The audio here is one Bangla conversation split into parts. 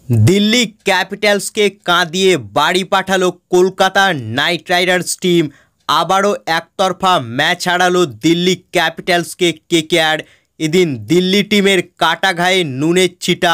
दिल्ली कैपिटल्स के काँदिए बाड़ी पाठालो कलकाता नाइट राइडार्स टीम। आबारो एकतरफा मैच हारालो दिल्ली कैपिटल्स के केकेआर। एदिन दिल्ली टीमेर काटा घाये नुनेर छिटा।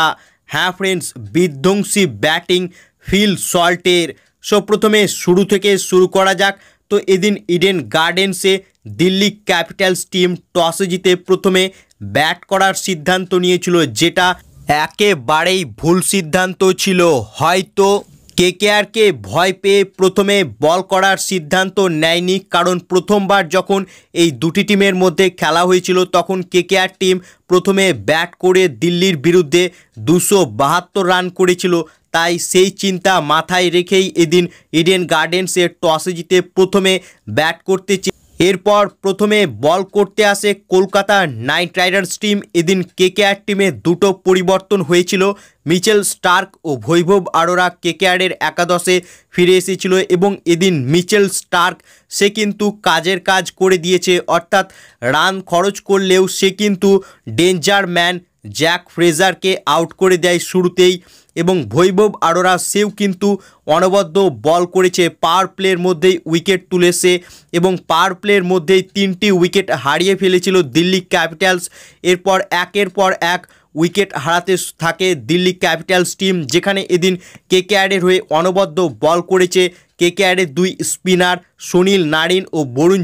हाँ फ्रेंड्स, विध्वंसी बैटिंग फिल सल्टेर। सो प्रथमे शुरू थेके शुरू करा जाक। तो एदिन इडेन गार्डेन्से दिल्ली कैपिटल्स टीम टसे जीते प्रथमे बैट करार सिद्धांत नियेछिलो, जेटा एकेबारेई भूल सिद्धांत छिलो। हयतो केकेआर के भय पेये प्रथमे बल करार सिद्धांत नेयनि, कारण प्रथमबार जखन एई दुटी टीमेर मध्य खेला हयेछिलो तखन केकेआर टीम प्रथमे बैट करे दिल्लिर बिरुद्धे 272 रान करेछिलो। ताई सेई चिंता माथाय रेखेई एदिन इडेन गार्डेन्से टसे जीते प्रथमे बैट करते एरपर प्रथमे बल करते आसे कलकाता नाइट राइडार्स टीम। एदिन केकेआर टीमे दुटो परिवर्तन हयेछिलो। मिचेल स्टार्क और वैभव अरोरा केकेआरेर एकादशे फिरे एसेछिलो एबं एदिन मिचेल स्टार्क से किन्तु काजेर काज करे दिएछे, अर्थात रान खरच करलेও से किन्तु डेंजार मैन जैक फ्रेजार के आउट करे देয় शुरूतेই। এবং वैभव अरोरा सेও किन्तु अनबद्ध बल करेছে, पावर प्लेर मধ্যেই उइकेट तुलेছে এবং पावर प्लेर मধ্যেই 3টি उइकेट हारिয়ে ফেলেছিল दिल्ली कैपिटल्स। एरपर एकेर पर एक उइकेट हाराते থাকে दिल्ली कैपिटल्स टीम, যেখানে এদিন কেকেআরের হয়ে অনবদ্য বল করেছে কেকেআরের দুই স্পিনার সুনীল নারিন ও বরুণ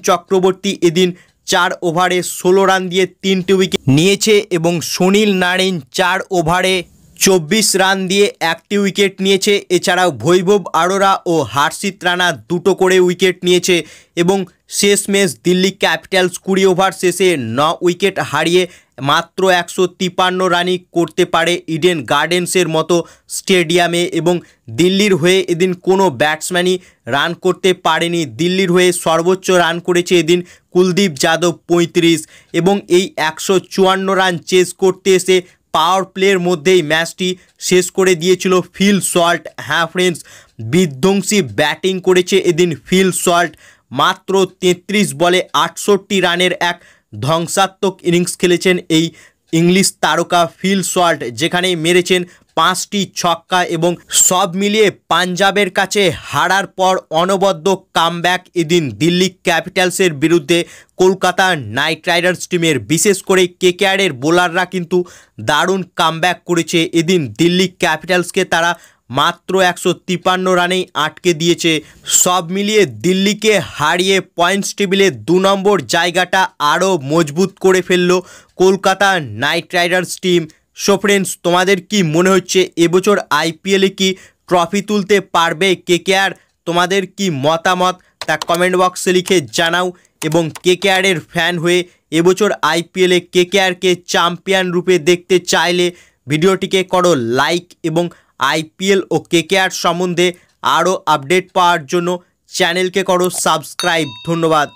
চক্রবর্তী এদিন 4 ওভারে 16 রান দিয়ে 3টি উইকেট নিয়েছে এবং সুনীল নারিন 4 ওভারে 24 রান দিয়ে 1টি উইকেট নিয়েছে। এছাড়াও বৈভব অরোরা ও হর্ষিত রানা দুটো করে উইকেট নিয়েছে এবং শেষমেশ দিল্লি ক্যাপিটালস 20 ওভার শেষে 9 উইকেট হারিয়ে মাত্র 153 রানই করতে পারে ইডেন গার্ডেন্সের মতো স্টেডিয়ামে এবং দিল্লির হয়ে এদিন কোনো ব্যাটসম্যানই রান করতে পারেনি। দিল্লির হয়ে সর্বোচ্চ রান করেছে এদিন কুলদীপ যাদব 35 এবং এই 154 রান চেস করতে এসে পাওয়ার প্লের মধ্যেই ম্যাচটি শেষ করে দিয়েছিল ফিল সল্ট। হ্যাঁ ফ্রেন্ডস, বিধ্বংসী ব্যাটিং করেছে এদিন ফিল সল্ট। মাত্র 33 বলে 68 রানের এক ধ্বংসাত্মক ইনিংস খেলেছেন এই ইংলিশ তারকা ফিল সল্ট, যেখানে মেরেছেন 5টি ছক্কা এবং সব মিলিয়ে পাঞ্জাবের কাছে হারার পর অনবদ্য কামব্যাক এদিন দিল্লি ক্যাপিটালসের বিরুদ্ধে কলকাতা নাইট রাইডার্স টিমের। বিশেষ করে কেকেআরের বোলাররা কিন্তু দারুণ কামব্যাক করেছে। এদিন দিল্লি ক্যাপিটালসকে তারা মাত্র 153 রানেই আটকে দিয়েছে। সব মিলিয়ে দিল্লিকে হারিয়ে পয়েন্টস টেবিলে 2 নম্বর জায়গাটা আরও মজবুত করে ফেলল Kolkata night Riders team. So friends, তোমাদের কি মনে হচ্ছে এবছর আইপিএলে কি ট্রফি তুলতে পারবে কেকেআর? তোমাদের কি মতামত তা কমেন্ট বক্সে লিখে জানাও এবং কেকেআরের ফ্যান হয়ে এবছর আইপিএলে কেকেআরকে চ্যাম্পিয়ন রূপে দেখতে চাইলে ভিডিওটিকে করো লাইক এবং আইপিএল ও কেকেআর সম্বন্ধে আরও আপডেট পাওয়ার জন্য চ্যানেলকে করো সাবস্ক্রাইব। ধন্যবাদ।